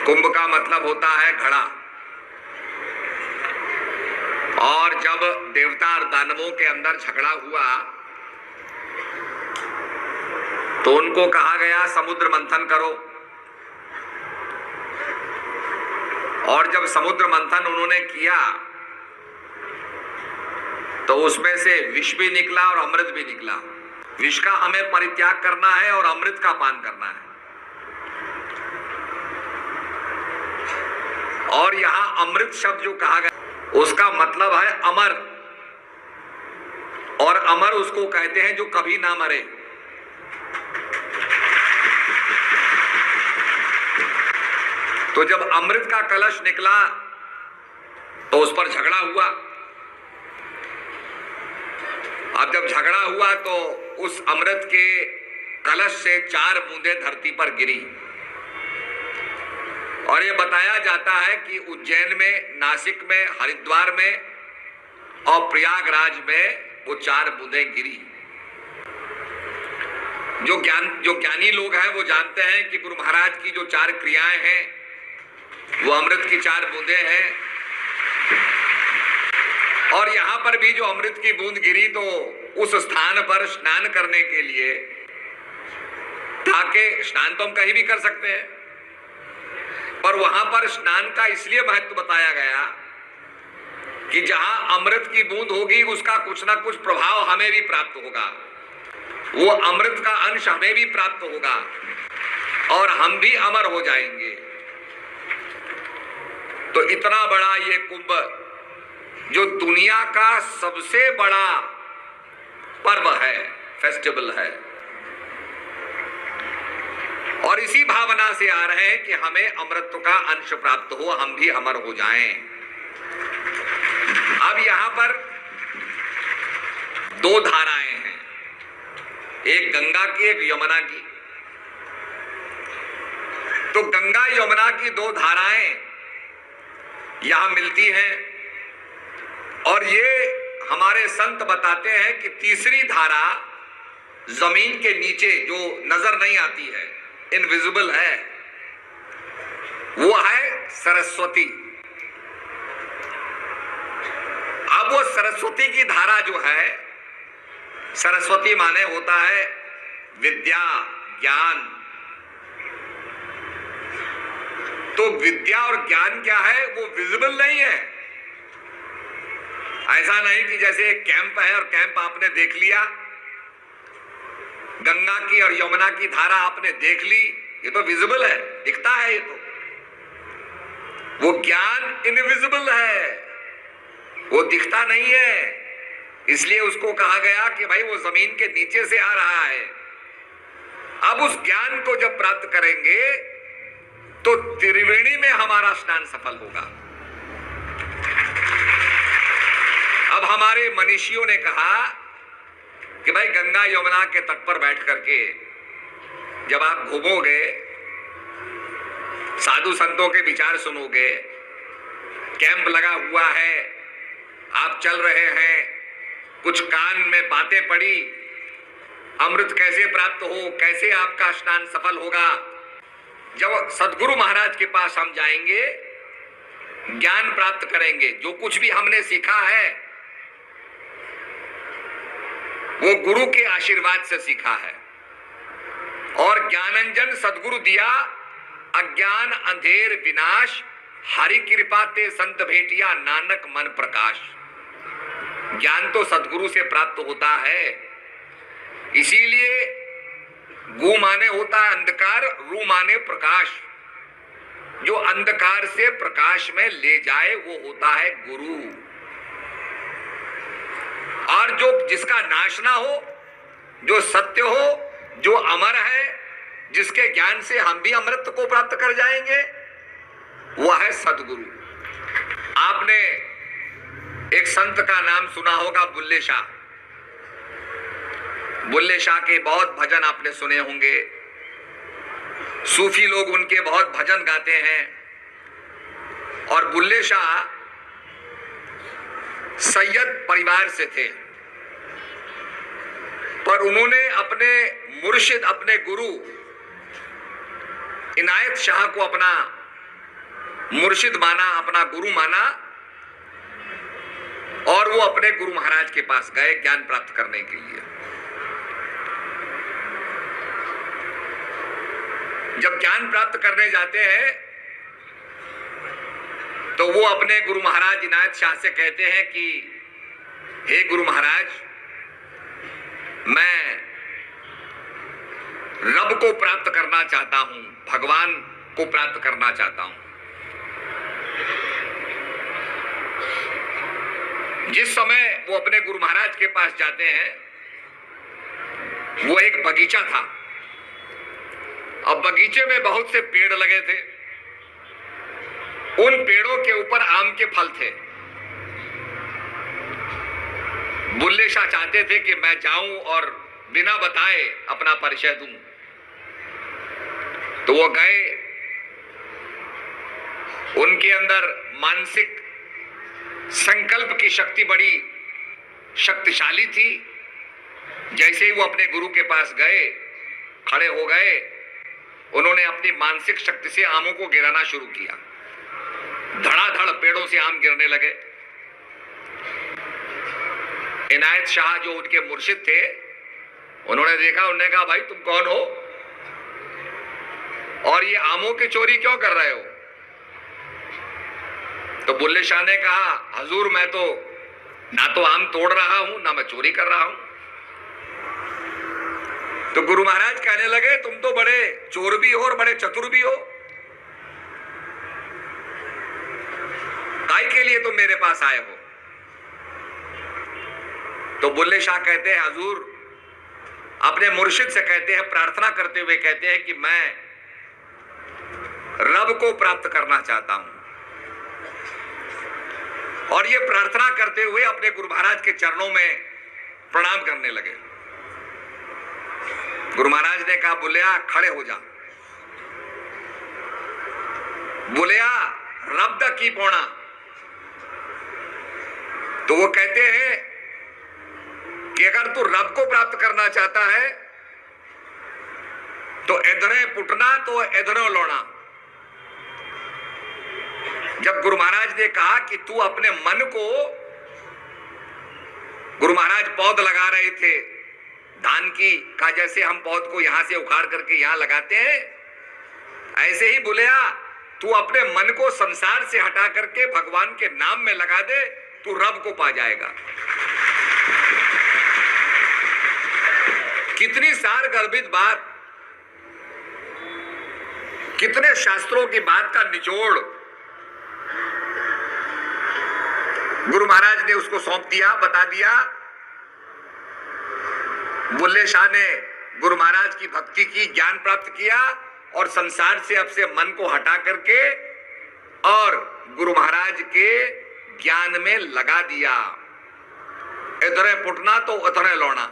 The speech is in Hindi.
कुंभ का मतलब होता है घड़ा। और जब देवता और दानवों के अंदर झगड़ा हुआ तो उनको कहा गया समुद्र मंथन करो, और जब समुद्र मंथन उन्होंने किया तो उसमें से विष भी निकला और अमृत भी निकला। विष का हमें परित्याग करना है और अमृत का पान करना है। और यहां अमृत शब्द जो कहा गया उसका मतलब है अमर, और अमर उसको कहते हैं जो कभी ना मरे। तो जब अमृत का कलश निकला तो उस पर झगड़ा हुआ। अब जब झगड़ा हुआ तो उस अमृत के कलश से 4 बूंदें धरती पर गिरी। और ये बताया जाता है कि उज्जैन में, नासिक में, हरिद्वार में और प्रयागराज में वो 4 बूंदें गिरी। जो ज्ञानी लोग हैं वो जानते हैं कि गुरु महाराज की जो 4 क्रियाएं हैं वो अमृत की 4 बूंदें हैं। और यहां पर भी जो अमृत की बूंद गिरी तो उस स्थान पर स्नान करने के लिए, ताकि स्नान तो हम कहीं भी कर सकते हैं, पर वहां पर स्नान का इसलिए महत्व बताया गया कि जहां अमृत की बूंद होगी उसका कुछ ना कुछ प्रभाव हमें भी प्राप्त होगा, वो अमृत का अंश हमें भी प्राप्त होगा और हम भी अमर हो जाएंगे। तो इतना बड़ा ये कुंभ जो दुनिया का सबसे बड़ा पर्व है, फेस्टिवल है, और इसी भावना से आ रहे हैं कि हमें अमृत का अंश प्राप्त हो, हम भी अमर हो जाएं। अब यहां पर 2 धाराएं हैं, एक गंगा की, एक यमुना की। तो गंगा यमुना की 2 धाराएं यहां मिलती हैं, और ये हमारे संत बताते हैं कि तीसरी धारा जमीन के नीचे जो नजर नहीं आती है, इनविजिबल है, वो है सरस्वती। अब वो सरस्वती की धारा जो है, सरस्वती माने होता है विद्या, ज्ञान। तो विद्या और ज्ञान क्या है, वो विजिबल नहीं है। ऐसा नहीं कि जैसे एक कैंप है और कैंप आपने देख लिया, गंगा की और यमुना की धारा आपने देख ली, ये तो विजिबल है, दिखता है ये तो। वो ज्ञान इनविजिबल है, वो दिखता नहीं है, इसलिए उसको कहा गया कि भाई वो जमीन के नीचे से आ रहा है। अब उस ज्ञान को जब प्राप्त करेंगे तो त्रिवेणी में हमारा स्नान सफल होगा। अब हमारे मनीषियों ने कहा कि भाई गंगा यमुना के तट पर बैठ करके जब आप घूमोगे, साधु संतों के विचार सुनोगे, कैंप लगा हुआ है, आप चल रहे हैं, कुछ कान में बातें पड़ी, अमृत कैसे प्राप्त हो, कैसे आपका स्नान सफल होगा। जब सदगुरु महाराज के पास हम जाएंगे, ज्ञान प्राप्त करेंगे, जो कुछ भी हमने सीखा है वो गुरु के आशीर्वाद से सीखा है, और ज्ञानंजन सदगुरु दिया, अज्ञान अंधेर विनाश, हरि कृपा ते संत भेटिया, नानक मन प्रकाश। ज्ञान तो सदगुरु से प्राप्त होता है, इसीलिए गु माने होता है अंधकार, रू माने प्रकाश। जो अंधकार से प्रकाश में ले जाए वो होता है गुरु। और जो जिसका नाश ना हो, जो सत्य हो, जो अमर है, जिसके ज्ञान से हम भी अमृत को प्राप्त कर जाएंगे, वह है सदगुरु। आपने एक संत का नाम सुना होगा, बुल्ले शाह। बुल्ले शाह के बहुत भजन आपने सुने होंगे, सूफी लोग उनके बहुत भजन गाते हैं। और बुल्ले शाह सैयद परिवार से थे, पर उन्होंने अपने मुर्शिद, अपने गुरु इनायत शाह को अपना मुर्शिद माना, अपना गुरु माना, और वो अपने गुरु महाराज के पास गए ज्ञान प्राप्त करने के लिए। जब ज्ञान प्राप्त करने जाते हैं तो वो अपने गुरु महाराज इनायत शाह से कहते हैं कि हे गुरु महाराज, मैं रब को प्राप्त करना चाहता हूं, भगवान को प्राप्त करना चाहता हूं। जिस समय वो अपने गुरु महाराज के पास जाते हैं, वो एक बगीचा था। अब बगीचे में बहुत से पेड़ लगे थे, उन पेड़ों के ऊपर आम के फल थे। बुल्ले शाह चाहते थे कि मैं जाऊं और बिना बताए अपना परिचय दूं, तो वो गए। उनके अंदर मानसिक संकल्प की शक्ति बड़ी शक्तिशाली थी। जैसे ही वो अपने गुरु के पास गए, खड़े हो गए, उन्होंने अपनी मानसिक शक्ति से आमों को गिराना शुरू किया। धड़ाधड़ पेड़ों से आम गिरने लगे। इनायत शाह जो उनके मुर्शिद थे, उन्होंने देखा, उन्होंने कहा भाई तुम कौन हो और ये आमों की चोरी क्यों कर रहे हो? तो बुल्ले शाह ने कहा, हजूर मैं तो ना तो आम तोड़ रहा हूं ना मैं चोरी कर रहा हूं। तो गुरु महाराज कहने लगे, तुम तो बड़े चोर भी हो और बड़े चतुर भी हो, काय के लिए तुम मेरे पास आए हो? तो बुल्ले शाह कहते हैं, हजूर अपने मुर्शिद से कहते हैं, प्रार्थना करते हुए कहते हैं कि मैं रब को प्राप्त करना चाहता हूं। और ये प्रार्थना करते हुए अपने गुरु महाराज के चरणों में प्रणाम करने लगे। गुरु महाराज ने कहा, बुलिया खड़े हो जा। बुलिया रब दा की पौना। तो वो कहते हैं कि अगर तू रब को प्राप्त करना चाहता है तो इधरे पुटना तो इधरों लौना। जब गुरु महाराज ने कहा कि तू अपने मन को, गुरु महाराज पौध लगा रहे थे धान की का, जैसे हम पौध को यहां से उखाड़ करके यहां लगाते हैं, ऐसे ही बुलिया तू अपने मन को संसार से हटा करके भगवान के नाम में लगा दे, तू रब को पा जाएगा। कितनी सार गर्भित बात, कितने शास्त्रों की बात का निचोड़ गुरु महाराज ने उसको सौंप दिया, बता दिया। बुल्ले शाह ने गुरु महाराज की भक्ति की, ज्ञान प्राप्त किया और संसार से अब से मन को हटा करके और गुरु महाराज के ज्ञान में लगा दिया। इधरे पुटना तो उधरे लौना।